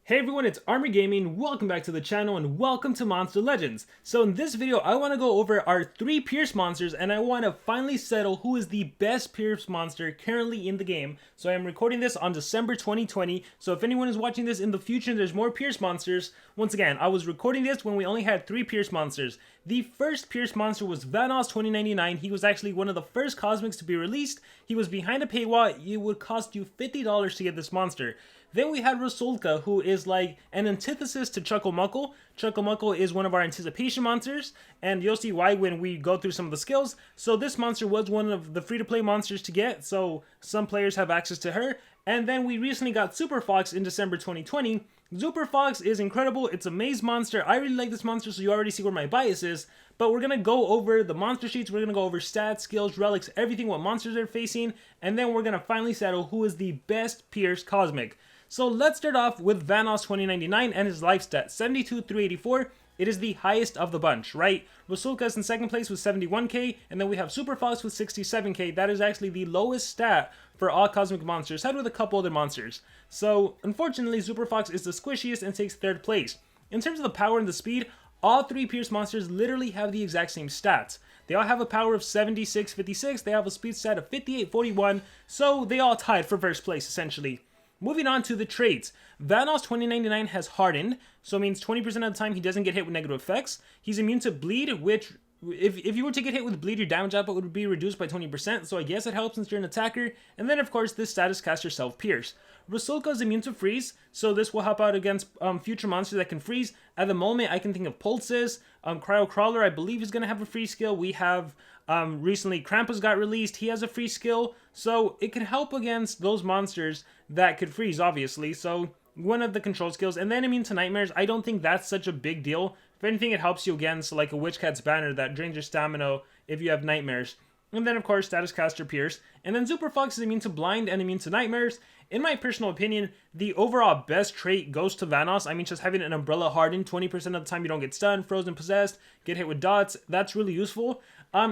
Hey everyone, it's Armor Gaming. Welcome back to the channel and welcome to Monster Legends. So in this video, I want to go over our 3 Pierce monsters and I want to finally settle who is the best Pierce monster currently in the game. So I am recording this on December 2020. So if anyone is watching this in the future and there's more Pierce monsters, once again, I was recording this when we only had 3 Pierce monsters. The first Pierce monster was Vanoss 2099. He was actually one of the first cosmics to be released. He was behind a paywall. It would cost you $50 to get this monster. Then we had Rusalka, who is like an antithesis to Chucklemuckle. Chucklemuckle is one of our anticipation monsters, and you'll see why when we go through some of the skills. So this monster was one of the free-to-play monsters to get, so some players have access to her. And then we recently got Zuperfox in December 2020. Zuperfox is incredible. It's a maze monster. I really like this monster, so you already see where my bias is. But we're going to go over the monster sheets. We're going to go over stats, skills, relics, everything, what monsters they're facing. And then we're going to finally settle who is the best Pierce Cosmic. So let's start off with Vanoss 2099 and his life stat, 72,384. It is the highest of the bunch, right? Rusalka is in second place with 71k, and then we have Zuperfox with 67k. That is actually the lowest stat for all cosmic monsters, head with a couple other monsters. So unfortunately, Zuperfox is the squishiest and takes third place. In terms of the power and the speed, all 3 Pierce monsters literally have the exact same stats. They all have a power of 7656, they have a speed stat of 5841, so they all tied for first place essentially. Moving on to the traits, Vanoss 2099 has hardened, so it means 20% of the time he doesn't get hit with negative effects. He's immune to bleed, which if you were to get hit with bleed, your damage output would be reduced by 20%, so I guess it helps since you're an attacker. And then of course this status caster self-pierce. Rusalka is immune to freeze, so this will help out against future monsters that can freeze. At the moment I can think of Pulses, Cryo Crawler I believe is going to have a free skill. We have recently Krampus got released, he has a free skill, so it can help against those monsters that could freeze obviously, so one of the control skills. And then immune to nightmares, I don't think that's such a big deal. If anything, it helps you against like a Witch Cat's Banner that drains your stamina if you have nightmares. And then of course status caster Pierce. And then Zuperfox is immune to blind and immune to nightmares. In my personal opinion, the overall best trait goes to Vanoss. I mean, just having an umbrella hardened, 20% of the time you don't get stunned, frozen, possessed, get hit with dots, that's really useful.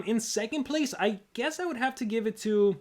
In second place, I guess I would have to give it to,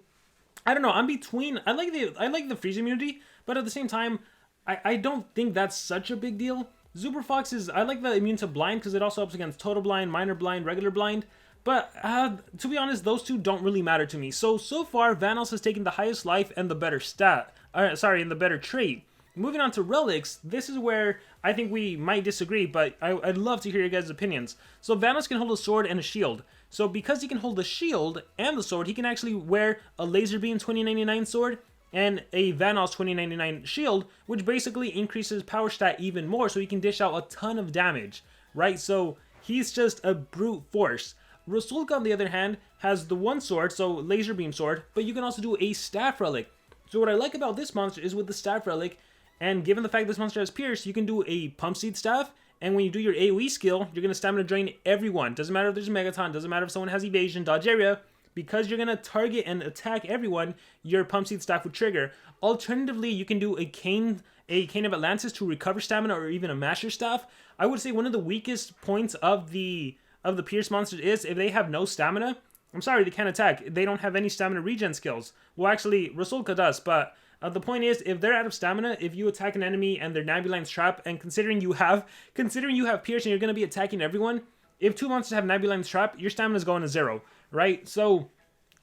I don't know, I'm between, I like the freeze immunity, but at the same time, I don't think that's such a big deal. Zuperfox is, I like the immune to blind because it also helps against total blind, minor blind, regular blind. But to be honest, those two don't really matter to me. So far, Vanoss has taken the highest life and the better stat. And the better trait. Moving on to relics, this is where I think we might disagree, but I'd love to hear your guys' opinions. So Vanoss can hold a sword and a shield. So because he can hold the shield and the sword, he can actually wear a Laser Beam 2099 sword and a Vanoss 2099 shield, which basically increases power stat even more, so he can dish out a ton of damage, right? So he's just a brute force. Rusalka, on the other hand, has the one sword, so Laser Beam sword, but you can also do a staff relic. So what I like about this monster is with the staff relic, and given the fact this monster has Pierce, you can do a Pump Seed staff, and when you do your AoE skill, you're going to stamina drain everyone. Doesn't matter if there's a Megaton, doesn't matter if someone has evasion, dodge area, because you're going to target and attack everyone, your Pump Seed staff would trigger. Alternatively, you can do a Cane of Atlantis to recover stamina, or even a Master staff. I would say one of the weakest points of the Pierce monsters is if they have no stamina. I'm sorry, they can't attack. They don't have any stamina regen skills. Well, actually, Rusalka does, but the point is, if they're out of stamina, if you attack an enemy and their Nabulines trap, and considering you have Pierce and you're going to be attacking everyone, if 2 monsters have Nabulines trap, your stamina is going to 0, right? So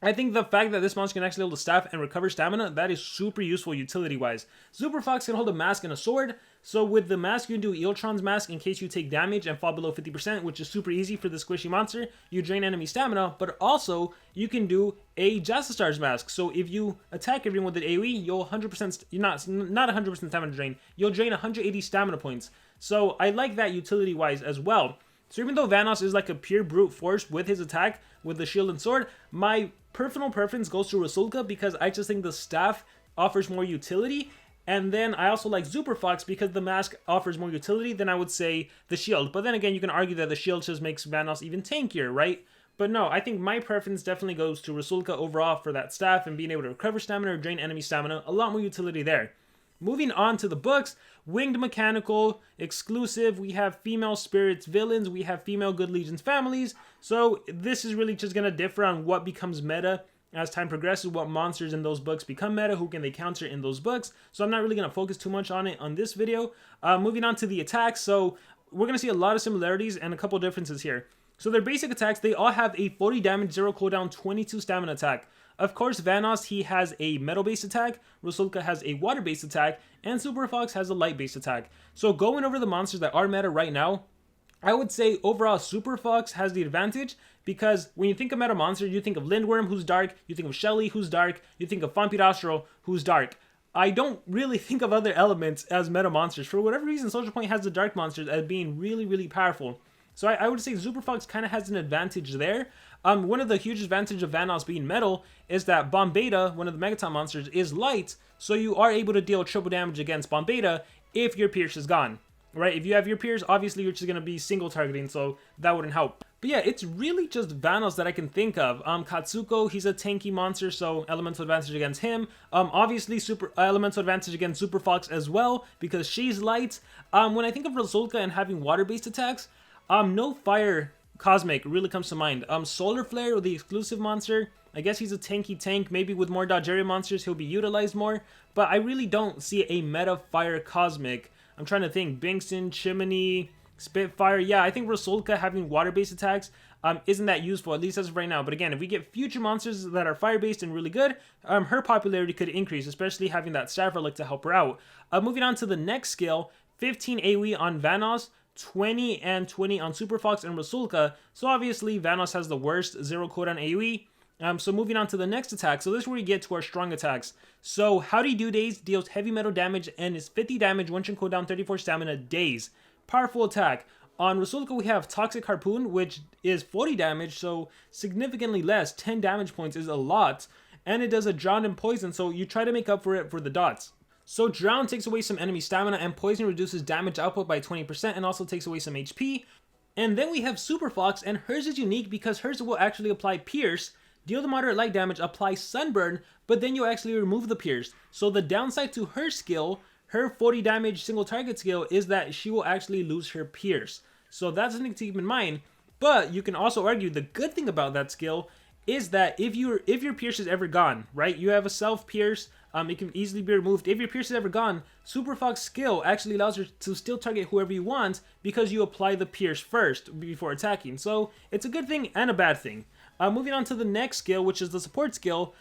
I think the fact that this monster can actually hold a staff and recover stamina, that is super useful utility-wise. Zuperfox can hold a mask and a sword, so with the mask you can do Eiltron's mask in case you take damage and fall below 50%, which is super easy for the squishy monster. You drain enemy stamina, but also you can do a Jastastar's mask, so if you attack everyone with an AoE, you'll 100%, you're not 100% stamina drain, you'll drain 180 stamina points. So I like that utility-wise as well. So even though Vanoss is like a pure brute force with his attack, with the shield and sword, my personal preference goes to Rusalka because I just think the staff offers more utility. And then I also like Zuperfox because the mask offers more utility than I would say the shield. But then again, you can argue that the shield just makes Vanoss even tankier, right? But no, I think my preference definitely goes to Rusalka overall for that staff and being able to recover stamina or drain enemy stamina. A lot more utility there. Moving on to the books, Winged Mechanical, exclusive, we have female spirits villains, we have female good legions families, so this is really just going to differ on what becomes meta as time progresses, what monsters in those books become meta, who can they counter in those books. So I'm not really going to focus too much on it on this video. Moving on to the attacks, so we're going to see a lot of similarities and a couple differences here. So their basic attacks, they all have a 40 damage, 0 cooldown, 22 stamina attack. Of course, Vanoss, he has a metal-based attack, Rusalka has a water-based attack, and Zuperfox has a light-based attack. So going over the monsters that are meta right now, I would say overall Zuperfox has the advantage because when you think of meta monsters, you think of Lindworm, who's dark, you think of Shelly, who's dark, you think of Vampirastro, who's dark. I don't really think of other elements as meta monsters. For whatever reason, SocialPoint has the dark monsters as being really, really powerful. So I would say Zuperfox kind of has an advantage there. One of the huge advantages of Vanoss being metal is that Bombeta, one of the Megaton monsters, is light, so you are able to deal triple damage against Bombeta if your Pierce is gone. Right? If you have your Pierce, obviously you're just going to be single targeting, so that wouldn't help. But yeah, it's really just Vanoss that I can think of. Katsuko, he's a tanky monster, so elemental advantage against him. Obviously elemental advantage against Zuperfox as well, because she's light. When I think of Rusalka and having water-based attacks, no fire cosmic really comes to mind. Solar Flare, the exclusive monster, I guess he's a tanky tank. Maybe with more dodge area monsters, he'll be utilized more. But I really don't see a meta fire cosmic. I'm trying to think. Bingston, Chimney, Spitfire. Yeah, I think Rusalka having water-based attacks isn't that useful, at least as of right now. But again, if we get future monsters that are fire-based and really good, her popularity could increase, especially having that Staff Relic to help her out. Moving on to the next skill, 15 AoE on Vanoss, 20 and 20 on Zuperfox and Rusalka. So obviously Vanoss has the worst 0 cooldown AoE. So moving on to the next attack. So this is where we get to our strong attacks. So Howdy Do Days deals heavy metal damage and is 50 damage, 1 turn cooldown, 34 stamina, days. Powerful attack. On Rusalka we have Toxic Harpoon, which is 40 damage, so significantly less. 10 damage points is a lot. And it does a drown and poison, so you try to make up for it for the dots. So Drown takes away some enemy stamina, and Poison reduces damage output by 20% and also takes away some HP. And then we have Zuperfox, and hers is unique because hers will actually apply Pierce, deal the moderate light damage, apply Sunburn, but then you actually remove the Pierce. So the downside to her skill, her 40 damage single target skill, is that she will actually lose her Pierce. So that's something to keep in mind. But you can also argue the good thing about that skill is that if your Pierce is ever gone, right? You have a self Pierce, it can easily be removed. If your Pierce is ever gone, Zuperfox skill actually allows her to still target whoever you want because you apply the Pierce first before attacking. So it's a good thing and a bad thing. Moving on to the next skill, which is the support skill.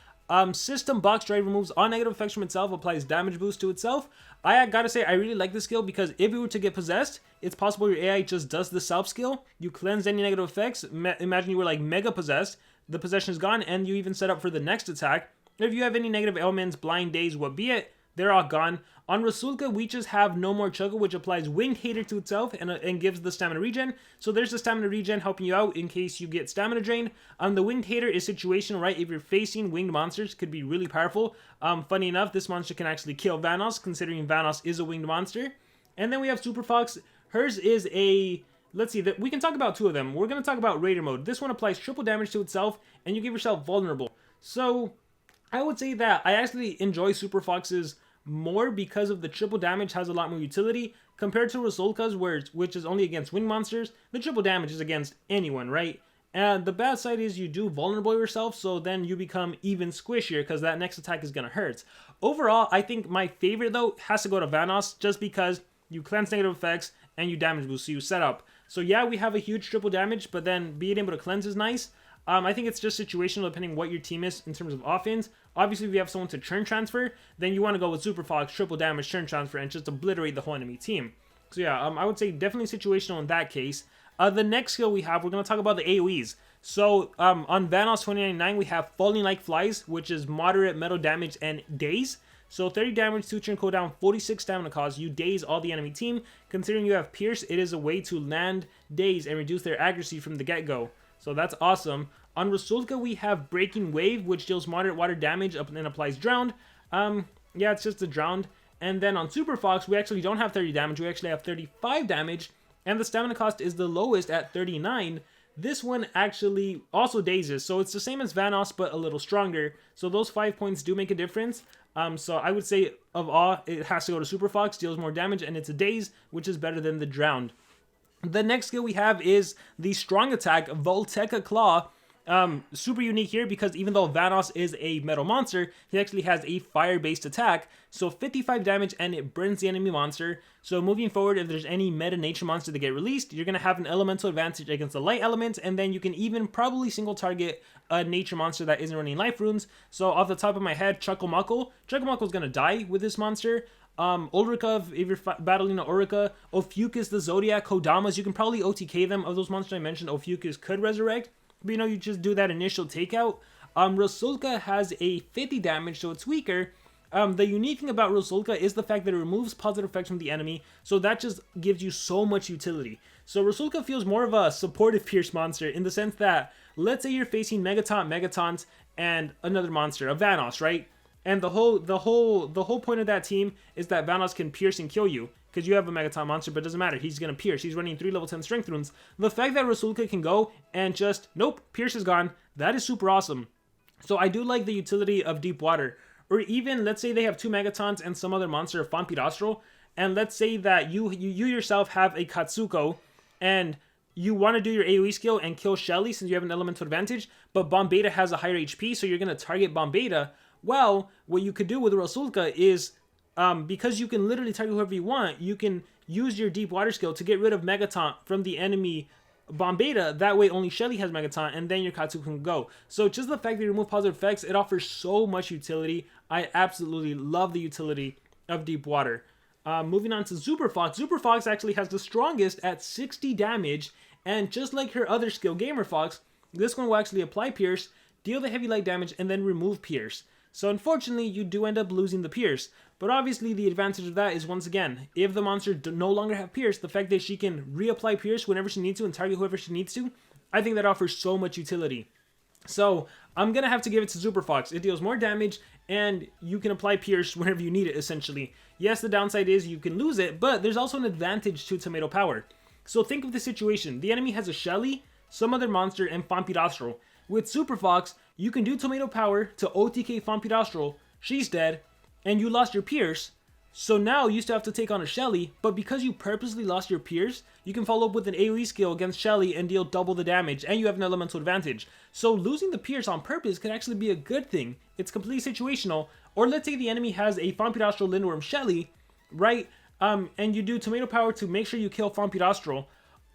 System Box Drive removes all negative effects from itself, applies damage boost to itself. I gotta say, I really like this skill because if it were to get possessed, it's possible your AI just does the self skill. You cleanse any negative effects. Imagine you were like mega possessed. The possession is gone, and you even set up for the next attack. If you have any negative ailments, blind days, what be it, they're all gone. On Rusalka, we just have No More Chugga, which applies Winged Hater to itself and gives the stamina regen. So there's the stamina regen helping you out in case you get stamina drained. The Winged Hater is situational, right? If you're facing winged monsters, could be really powerful. Funny enough, this monster can actually kill Vanoss, considering Vanoss is a winged monster. And then we have Zuperfox. Hers is a... Let's see, we can talk about two of them. We're going to talk about Raider mode. This one applies triple damage to itself, and you give yourself vulnerable. So I would say that I actually enjoy Zuperfox's more because of the triple damage has a lot more utility compared to Rusalka's, which is only against winged monsters. The triple damage is against anyone, right? And the bad side is you do vulnerable yourself, so then you become even squishier because that next attack is going to hurt. Overall, I think my favorite, though, has to go to Vanoss just because you cleanse negative effects and you damage boost, so you set up. So yeah, we have a huge triple damage, but then being able to cleanse is nice. I think it's just situational depending what your team is in terms of offense. Obviously, if you have someone to turn transfer, then you want to go with Zuperfox, triple damage, turn transfer, and just obliterate the whole enemy team. So yeah, I would say definitely situational in that case. The next skill we have, we're going to talk about the AoEs. So on Vanoss 2099, we have Falling Like Flies, which is moderate metal damage and daze. So 30 damage, 2 turn cooldown, 46 stamina cost. You daze all the enemy team. Considering you have Pierce, it is a way to land daze and reduce their accuracy from the get-go. So that's awesome. On Rusalka, we have Breaking Wave, which deals moderate water damage and applies Drowned. Yeah, it's just a Drowned. And then on Zuperfox, we actually don't have 30 damage. We actually have 35 damage. And the stamina cost is the lowest at 39. This one actually also dazes. So it's the same as Vanoss, but a little stronger. So those 5 points do make a difference. So I would say of all, it has to go to Zuperfox, deals more damage, and it's a daze, which is better than the Drowned. The next skill we have is the strong attack, Volteca Claw. Super unique here because even though Vanoss is a metal monster, he actually has a fire-based attack, so 55 damage and it burns the enemy monster. So moving forward, if there's any meta nature monster that get released, you're going to have an elemental advantage against the light element, and then you can even probably single target a nature monster that isn't running life runes. So off the top of my head, Chucklemuckle is going to die with this monster. Ulrika, if you're battling an Ulrika, Ophiuchus the Zodiac, Kodamas, you can probably OTK them. Of those monsters I mentioned, Ophiuchus could resurrect, but you know, you just do that initial takeout. Rusalka has a 50 damage, so it's weaker. The unique thing about Rusalka is the fact that it removes positive effects from the enemy, so that just gives you so much utility. So Rusalka feels more of a supportive Pierce monster in the sense that, let's say you're facing Megataunt, and another monster, a Vanoss, right? And the whole point of that team is that Vanoss can pierce and kill you, because you have a Megaton monster, but it doesn't matter. He's going to pierce. He's running 3 level 10 strength runes. The fact that Rusalka can go and just, nope, pierce is gone, that is super awesome. So I do like the utility of Deep Water. Or even, let's say they have 2 Megatons and some other monster of Fompidastral, and let's say that you yourself have a Katsuko, and you want to do your AoE skill and kill Shelly since you have an elemental advantage, but Bombeta has a higher HP, so you're going to target Bombeta. Well, what you could do with Rusalka is, because you can literally target whoever you want, you can use your Deep Water skill to get rid of Megaton from the enemy Bombeta. That way only Shelly has Megaton, and then your Katsuko can go. So just the fact that you remove positive effects, it offers so much utility. I absolutely love the utility of Deep Water. Moving on to Zuperfox. Zuperfox actually has the strongest at 60 damage, and just like her other skill, Gamer Fox, this one will actually apply Pierce, deal the heavy light damage, and then remove Pierce. So unfortunately, you do end up losing the Pierce. But obviously, the advantage of that is, once again, if the monster no longer have Pierce, the fact that she can reapply Pierce whenever she needs to and target whoever she needs to, I think that offers so much utility. So I'm going to have to give it to Zuperfox. It deals more damage, and you can apply Pierce whenever you need it, essentially. Yes, the downside is you can lose it, but there's also an advantage to Tomato Power. So think of the situation. The enemy has a Shelly, some other monster, and Fompidastral. With Zuperfox, you can do Tomato Power to OTK Fompidastral, she's dead, and you lost your Pierce. So now you still have to take on a Shelly, but because you purposely lost your Pierce, you can follow up with an AoE skill against Shelly and deal double the damage, and you have an elemental advantage. So losing the Pierce on purpose could actually be a good thing. It's completely situational. Or let's say the enemy has a Fompidastral Lindworm Shelly, right? And you do Tomato Power to make sure you kill Fompidastral.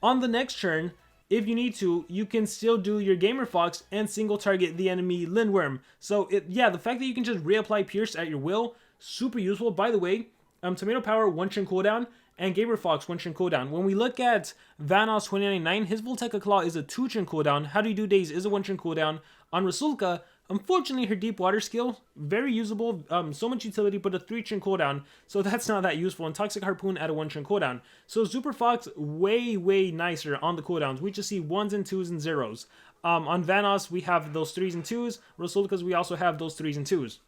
On the next turn, if you need to, you can still do your Gamer Fox and single target the enemy Lindworm. So yeah, the fact that you can just reapply Pierce at your will, super useful. By the way, Tomato Power 1 turn cooldown and Gamer Fox 1 turn cooldown. When we look at Vanoss 2099, his Voltaic Claw is a 2 turn cooldown. How Do You Do Days is a 1 turn cooldown. On Rusalka, unfortunately, her Deep Water skill, very usable, so much utility, but a 3 turn cooldown, so that's not that useful. And Toxic Harpoon at a 1 turn cooldown. So Zuperfox, way nicer on the cooldowns. We just see 1s and 2s and 0s. On Vanoss, we have those 3s and 2s. Rusalka's, we also have those 3s and 2s.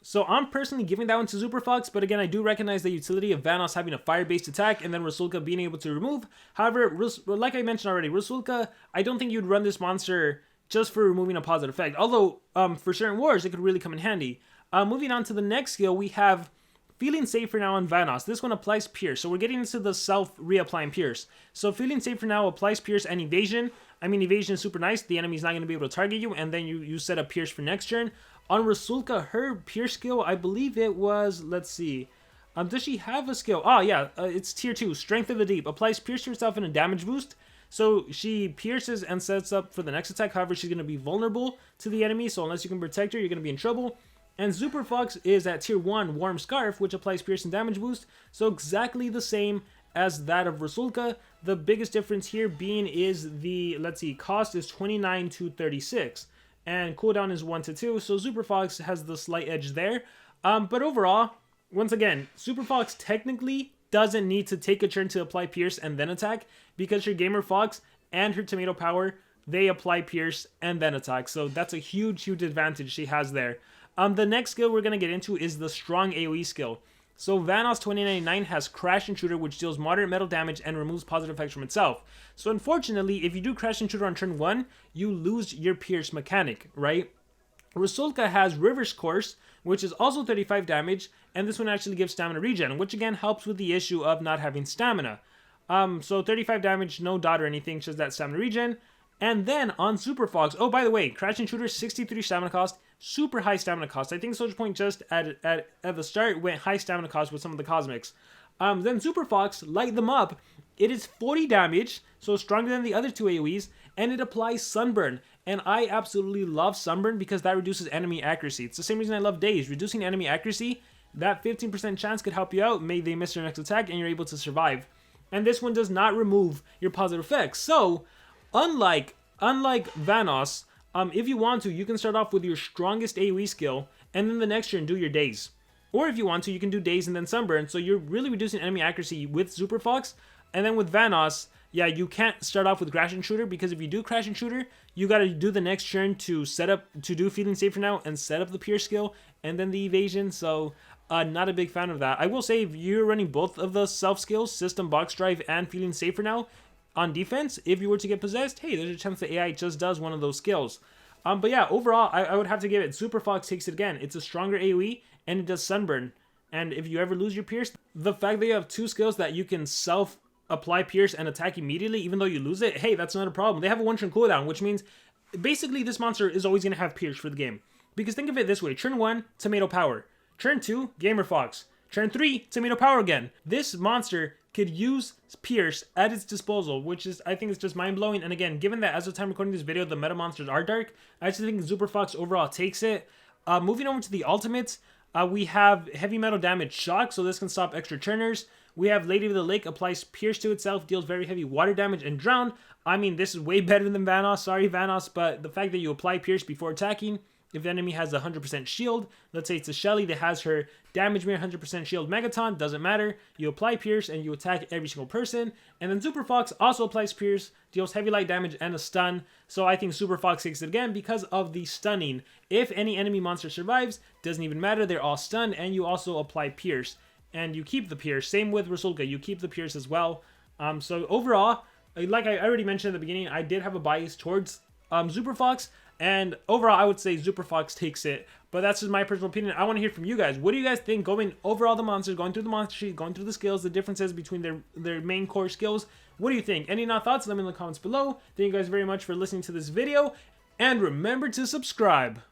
So I'm personally giving that one to Zuperfox, but again, I do recognize the utility of Vanoss having a fire-based attack and then Rusalka being able to remove. However, like I mentioned already, Rusalka, I don't think you'd run this monster just for removing a positive effect. Although, for certain wars, it could really come in handy. Moving on to the next skill, we have Feeling Safe for Now on Vanoss. This one applies Pierce. So we're getting into the self-reapplying Pierce. So Feeling Safe for Now applies Pierce and Evasion. I mean, Evasion is super nice. The enemy's not going to be able to target you, and then you set up Pierce for next turn. On Rusalka, her Pierce skill, I believe it was, let's see. Does she have a skill? Oh, yeah, it's tier 2, Strength of the Deep. Applies Pierce to herself and a damage boost. So she pierces and sets up for the next attack. However, she's going to be vulnerable to the enemy, so unless you can protect her, you're going to be in trouble. And Zuperfox is at tier 1, Warm Scarf, which applies Pierce and damage boost. So exactly the same as that of Rusalka. The biggest difference here being is the, let's see, cost is 29 to 36. And cooldown is 1 to 2, so Zuperfox has the slight edge there. But overall, once again, Zuperfox technically doesn't need to take a turn to apply Pierce and then attack, because her Gamer Fox and her Tomato Power, they apply Pierce and then attack. So that's a huge advantage she has there. The next skill we're going to get into is the Strong AoE skill. So Vanoss 2099 has Crash Intruder, which deals moderate metal damage and removes positive effects from itself. So unfortunately, if you do Crash Intruder on turn 1, you lose your Pierce mechanic, right? Rusalka has Reverse Course, which is also 35 damage, and this one actually gives stamina regen, which again helps with the issue of not having stamina. So 35 damage, no dot or anything, just that stamina regen. And then on Zuperfox, oh, by the way, Crash and Shooter, 63 stamina cost, super high stamina cost. I think SocialPoint just at the start went high stamina cost with some of the cosmics. Then Zuperfox, light them up. It is 40 damage, so stronger than the other two AoEs, and it applies Sunburn. And I absolutely love Sunburn because that reduces enemy accuracy. It's the same reason I love Daze. Reducing enemy accuracy, that 15% chance could help you out. Maybe they miss their next attack and you're able to survive. And this one does not remove your positive effects. So, unlike Vanoss, if you want to, you can start off with your strongest AoE skill, and then the next turn do your Daze. Or if you want to, you can do Daze and then Sunburn, so you're really reducing enemy accuracy with Zuperfox. And then with Vanoss, yeah, you can't start off with Crash and Shooter, because if you do Crash and Shooter, you gotta do the next turn to do Feeling Safer Now and set up the Pierce skill, and then the Evasion, so not a big fan of that. I will say, if you're running both of the self-skills, System Box Drive and Feeling Safer Now, on defense, if you were to get possessed, hey, there's a chance the AI just does one of those skills. But yeah, overall, I would have to give it, Zuperfox takes it again. It's a stronger AoE, and it does Sunburn. And if you ever lose your Pierce, the fact that you have two skills that you can self-apply Pierce and attack immediately, even though you lose it, hey, that's not a problem. They have a one-turn cooldown, which means, basically, this monster is always going to have Pierce for the game. Because think of it this way, turn 1, Tomato Power. Turn 2, Gamer Fox. Turn 3, Tomato Power again. This monster could use Pierce at its disposal, which is, I think, it's just mind-blowing. And again, given that as of time recording this video, the meta monsters are dark, I just think Zuperfox overall takes it. Moving over to the ultimates, we have Heavy Metal Damage Shock, so this can stop extra turners. We have Lady of the Lake, applies Pierce to itself, deals very heavy water damage, and Drown. I mean, this is way better than Vanoss. Sorry, Vanoss, but the fact that you apply Pierce before attacking, if the enemy has a 100% shield, let's say it's a Shelly that has her damage mirror 100% shield Megaton, doesn't matter. You apply Pierce and you attack every single person. And then Zuperfox also applies Pierce, deals heavy light damage and a stun. So I think Zuperfox takes it again because of the stunning. If any enemy monster survives, doesn't even matter, they're all stunned, and you also apply Pierce. And you keep the Pierce. Same with Rusalka, you keep the Pierce as well. So overall, like I already mentioned at the beginning, I did have a bias towards Zuperfox. And overall, I would say Zuperfox takes it. But that's just my personal opinion. I want to hear from you guys. What do you guys think going over all the monsters, going through the monster sheet, going through the skills, the differences between their main core skills? What do you think? Any thoughts? Let me know in the comments below. Thank you guys very much for listening to this video. And remember to subscribe.